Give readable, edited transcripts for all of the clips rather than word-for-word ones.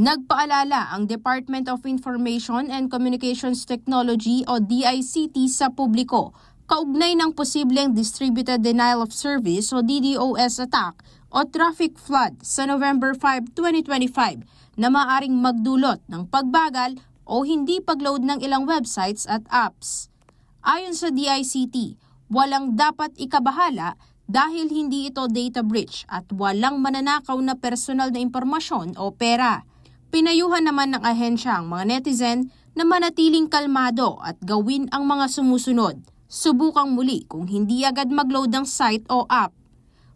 Nagpaalala ang Department of Information and Communications Technology o DICT sa publiko kaugnay ng posibleng Distributed Denial of Service o DDoS attack o traffic flood sa November 5, 2025 na maaring magdulot ng pagbagal o hindi pagload ng ilang websites at apps. Ayon sa DICT, walang dapat ikabahala dahil hindi ito data breach at walang mananakaw na personal na impormasyon o pera. Pinayuhan naman ng ahensya ang mga netizen na manatiling kalmado at gawin ang mga sumusunod. Subukang muli kung hindi agad mag-load ng site o app.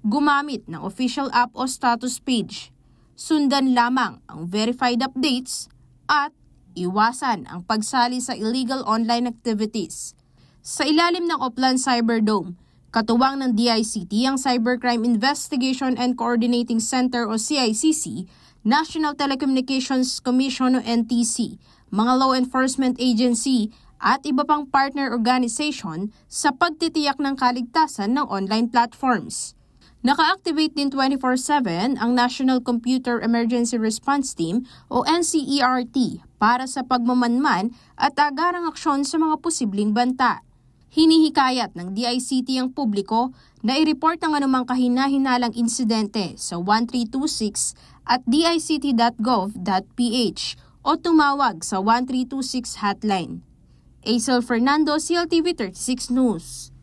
Gumamit ng official app o status page. Sundan lamang ang verified updates at iwasan ang pagsali sa illegal online activities. Sa ilalim ng Oplan Cyberdome, katuwang ng DICT ang Cybercrime Investigation and Coordinating Center o CICC, National Telecommunications Commission o NTC, mga law enforcement agency at iba pang partner organization sa pagtitiyak ng kaligtasan ng online platforms. Naka-activate din 24/7 ang National Computer Emergency Response Team o NCERT para sa pagmamanman at agarang aksyon sa mga posibleng banta. Hinihikayat ng DICT ang publiko na i-report ang anumang kahina-hinalang insidente sa 1326 at dict.gov.ph o tumawag sa 1326 hotline. Aisel Fernando, CLTV 36 News.